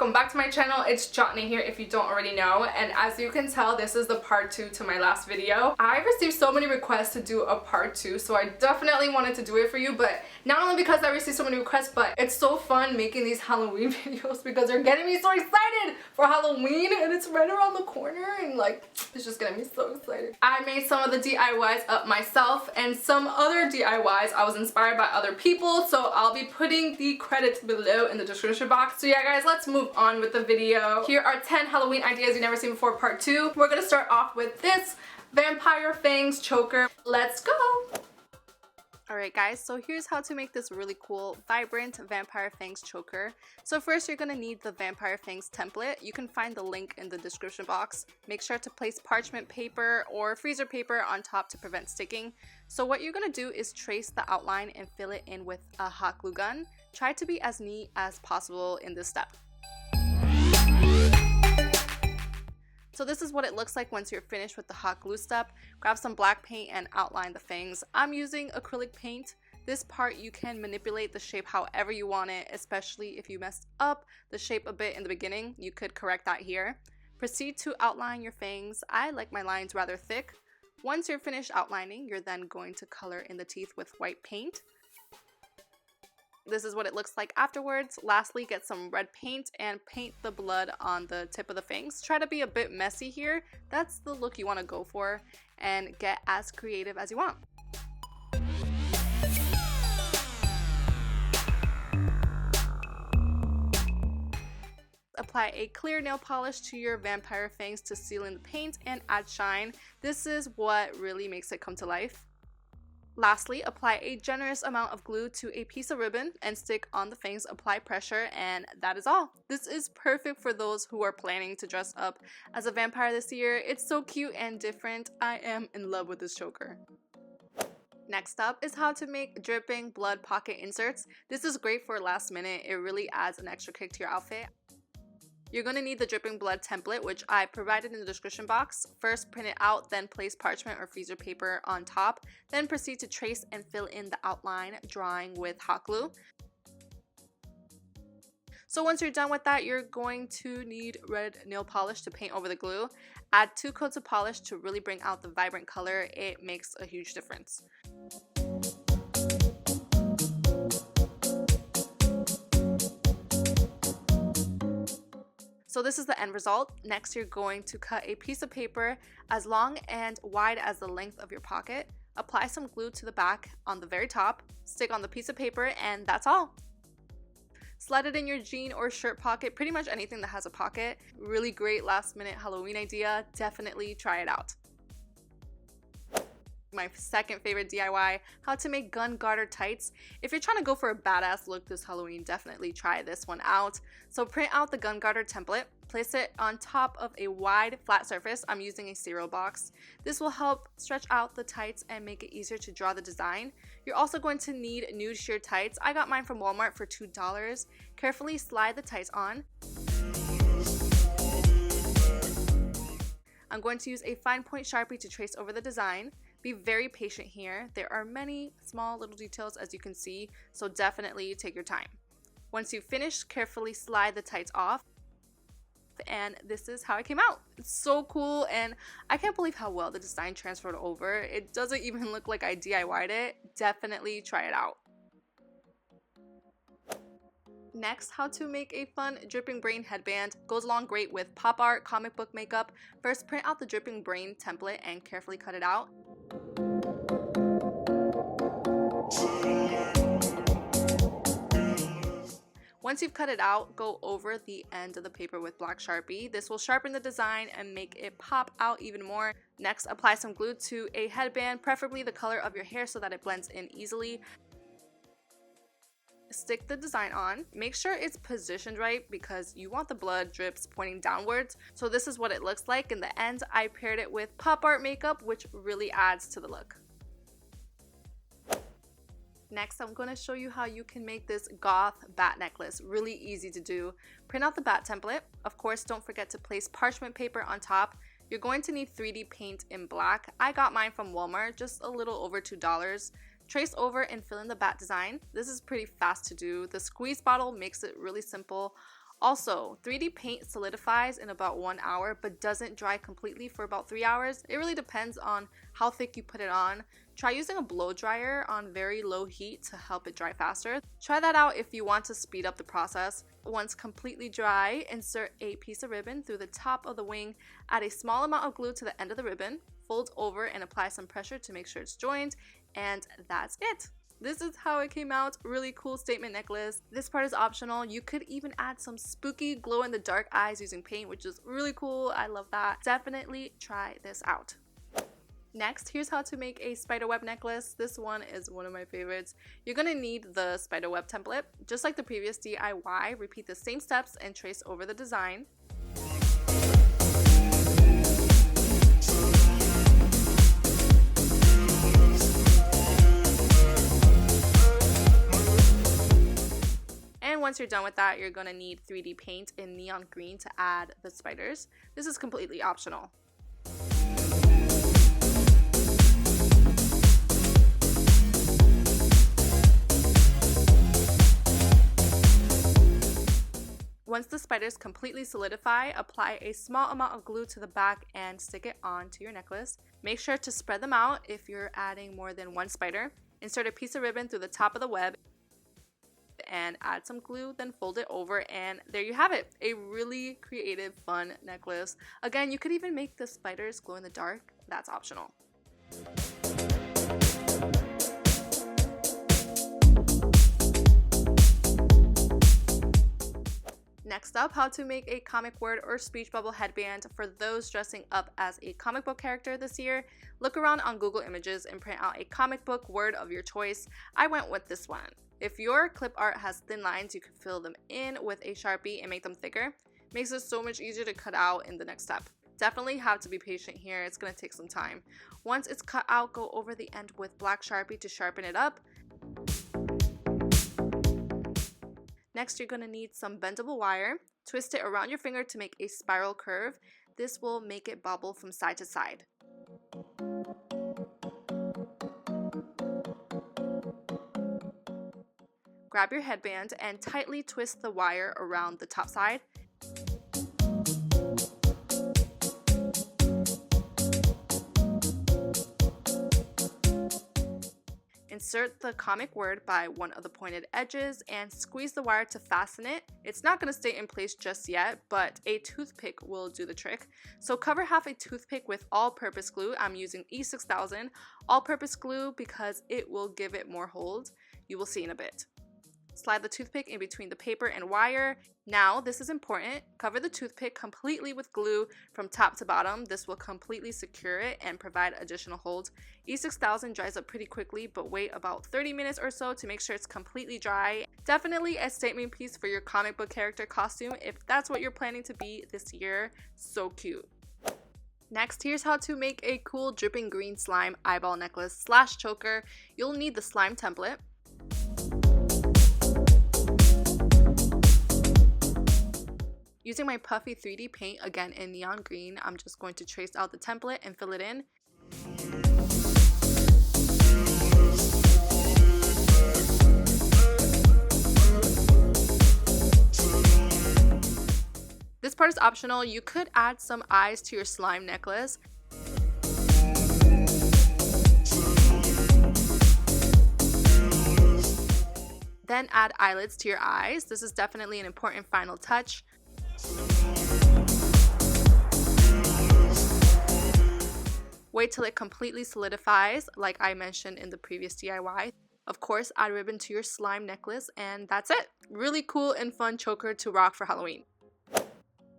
welcome back to my channel. It's Jotney here if you don't already know, and as you can tell, this is the part 2 to my last video. I received so many requests to do a part 2, so I definitely wanted to do it for you, but not only because I received so many requests, but it's so fun making these Halloween videos because they're getting me so excited for Halloween, and it's right around the corner, and like, it's just getting me so excited. I made some of the DIYs up myself, and some other DIYs I was inspired by other people, so I'll be putting the credits below in the description box. So yeah guys, let's move on with the video. Here are 10 Halloween ideas you've never seen before, part 2. We're gonna start off with this vampire fangs choker. Let's go! Alright guys, so here's how to make this really cool, vibrant vampire fangs choker. So first you're going to need the vampire fangs template. You can find the link in the description box. Make sure to place parchment paper or freezer paper on top to prevent sticking. So what you're going to do is trace the outline and fill it in with a hot glue gun. Try to be as neat as possible in this step. So this is what it looks like once you're finished with the hot glue step. Grab some black paint and outline the fangs. I'm using acrylic paint. This part you can manipulate the shape however you want it, especially if you messed up the shape a bit in the beginning. You could correct that here. Proceed to outline your fangs. I like my lines rather thick. Once you're finished outlining, you're then going to color in the teeth with white paint. This is what it looks like afterwards. Lastly, get some red paint and paint the blood on the tip of the fangs. Try to be a bit messy here. That's the look you want to go for, and get as creative as you want. Apply a clear nail polish to your vampire fangs to seal in the paint and add shine. This is what really makes it come to life. Lastly, apply a generous amount of glue to a piece of ribbon and stick on the fangs, apply pressure, and that is all. This is perfect for those who are planning to dress up as a vampire this year. It's so cute and different. I am in love with this choker. Next up is how to make dripping blood pocket inserts. This is great for last minute. It really adds an extra kick to your outfit. You're going to need the dripping blood template, which I provided in the description box. First, print it out, then place parchment or freezer paper on top. Then proceed to trace and fill in the outline, drawing with hot glue. So once you're done with that, you're going to need red nail polish to paint over the glue. Add 2 coats of polish to really bring out the vibrant color. It makes a huge difference. So this is the end result. Next, you're going to cut a piece of paper as long and wide as the length of your pocket. Apply some glue to the back on the very top. Stick on the piece of paper, and that's all. Slide it in your jean or shirt pocket, pretty much anything that has a pocket. Really great last minute Halloween idea. Definitely try it out. My second favorite DIY, how to make gun garter tights. If you're trying to go for a badass look this Halloween, definitely try this one out. So print out the gun garter template, place it on top of a wide flat surface. I'm using a cereal box. This will help stretch out the tights and make it easier to draw the design. You're also going to need nude sheer tights. I got mine from Walmart for $2. Carefully slide the tights on. I'm going to use a fine point Sharpie to trace over the design. Be very patient here. There are many small little details as you can see, so definitely take your time. Once you finish, carefully slide the tights off, and this is how it came out. It's so cool, and I can't believe how well the design transferred over. It doesn't even look like I DIY'd it. Definitely try it out. Next, how to make a fun dripping brain headband. Goes along great with pop art, comic book makeup. First, print out the dripping brain template and carefully cut it out. Once you've cut it out, go over the end of the paper with black Sharpie. This will sharpen the design and make it pop out even more. Next, apply some glue to a headband, preferably the color of your hair so that it blends in easily. Stick the design on. Make sure it's positioned right because you want the blood drips pointing downwards. So this is what it looks like. In the end, I paired it with pop art makeup, which really adds to the look. Next, I'm going to show you how you can make this goth bat necklace. Really easy to do. Print out the bat template. Of course, don't forget to place parchment paper on top. You're going to need 3D paint in black. I got mine from Walmart, just a little over $2. Trace over and fill in the bat design. This is pretty fast to do. The squeeze bottle makes it really simple. Also, 3D paint solidifies in about 1 hour but doesn't dry completely for about 3 hours. It really depends on how thick you put it on. Try using a blow dryer on very low heat to help it dry faster. Try that out if you want to speed up the process. Once completely dry, insert a piece of ribbon through the top of the wing, add a small amount of glue to the end of the ribbon, fold over and apply some pressure to make sure it's joined, and that's it. This is how it came out. Really cool statement necklace. This part is optional. You could even add some spooky glow in the dark eyes using paint, which is really cool. I love that. Definitely try this out. Next, here's how to make a spiderweb necklace. This one is one of my favorites. You're gonna need the spiderweb template. Just like the previous DIY, repeat the same steps and trace over the design. And once you're done with that, you're gonna need 3D paint in neon green to add the spiders. This is completely optional. Once the spiders completely solidify, apply a small amount of glue to the back and stick it onto your necklace. Make sure to spread them out if you're adding more than one spider. Insert a piece of ribbon through the top of the web and add some glue, then fold it over, and there you have it. A really creative, fun necklace. Again, you could even make the spiders glow in the dark. That's optional. Next up, how to make a comic word or speech bubble headband for those dressing up as a comic book character this year. Look around on Google Images and print out a comic book word of your choice. I went with this one. If your clip art has thin lines, you can fill them in with a Sharpie and make them thicker. Makes it so much easier to cut out in the next step. Definitely have to be patient here. It's going to take some time. Once it's cut out, go over the end with black Sharpie to sharpen it up. Next, you're going to need some bendable wire. Twist it around your finger to make a spiral curve. This will make it bobble from side to side. Grab your headband and tightly twist the wire around the top side. Insert the comic word by one of the pointed edges and squeeze the wire to fasten it. It's not going to stay in place just yet, but a toothpick will do the trick. So cover half a toothpick with all-purpose glue. I'm using E6000 all-purpose glue because it will give it more hold. You will see in a bit. Slide the toothpick in between the paper and wire. Now, this is important. Cover the toothpick completely with glue from top to bottom. This will completely secure it and provide additional hold. E6000 dries up pretty quickly, but wait about 30 minutes or so to make sure it's completely dry. Definitely a statement piece for your comic book character costume if that's what you're planning to be this year. So cute. Next, here's how to make a cool dripping green slime eyeball necklace / choker. You'll need the slime template. Using my puffy 3D paint, again in neon green, I'm just going to trace out the template and fill it in. This part is optional. You could add some eyes to your slime necklace. Then add eyelids to your eyes. This is definitely an important final touch. Wait till it completely solidifies, like I mentioned in the previous DIY. Of course, add ribbon to your slime necklace, and that's it. Really cool and fun choker to rock for Halloween.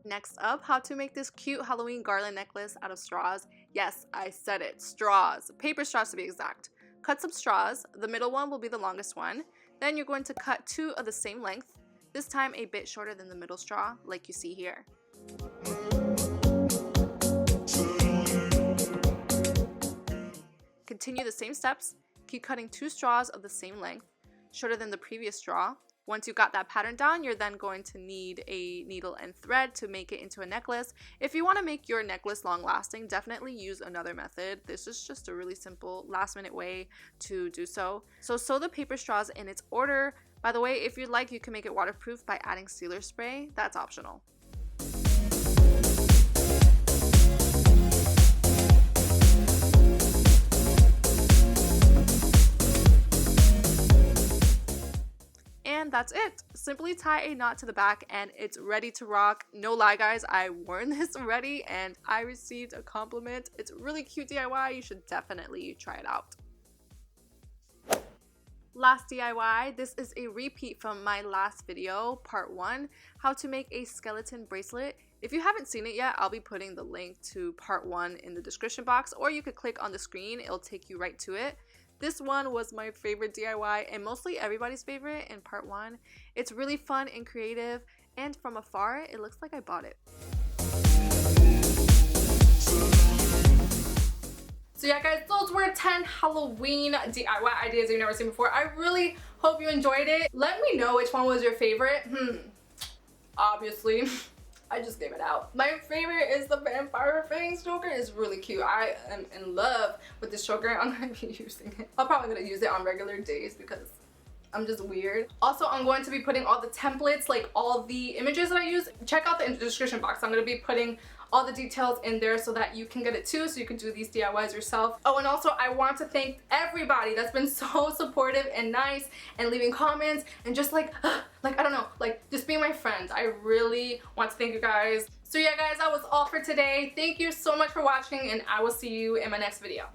Next up, how to make this cute Halloween garland necklace out of straws. Yes, I said it, straws. Paper straws to be exact. Cut some straws. The middle one will be the longest one. Then you're going to cut 2 of the same length, this time a bit shorter than the middle straw, like you see here. Continue the same steps. Keep cutting 2 straws of the same length, shorter than the previous straw. Once you got that pattern down, you're then going to need a needle and thread to make it into a necklace. If you want to make your necklace long lasting, definitely use another method. This is just a really simple last minute way to do so. So sew the paper straws in its order By the way, if you'd like, you can make it waterproof by adding sealer spray. That's optional. And that's it. Simply tie a knot to the back and it's ready to rock. No lie guys, I worn this already and I received a compliment. It's a really cute DIY. You should definitely try it out. Last DIY, this is a repeat from my last video, part 1, how to make a skeleton bracelet. If you haven't seen it yet, I'll be putting the link to part 1 in the description box, or you could click on the screen, it'll take you right to it. This one was my favorite DIY and mostly everybody's favorite in part 1. It's really fun and creative, and from afar, it looks like I bought it. So yeah guys, those were 10 Halloween DIY ideas you've never seen before. I really hope you enjoyed it. Let me know which one was your favorite. Obviously, I just gave it out. My favorite is the vampire fangs choker. It's really cute. I am in love with this choker. I'm gonna be using it. I'm probably gonna use it on regular days because I'm just weird. Also, I'm going to be putting all the templates, like all the images that I use. Check out the description box. I'm gonna be putting all the details in there so that you can get it too, so you can do these DIYs yourself. Oh, and also I want to thank everybody that's been so supportive and nice and leaving comments and just like I don't know, like just being my friends. I really want to thank you guys. So yeah guys, that was all for today. Thank you so much for watching and I will see you in my next video.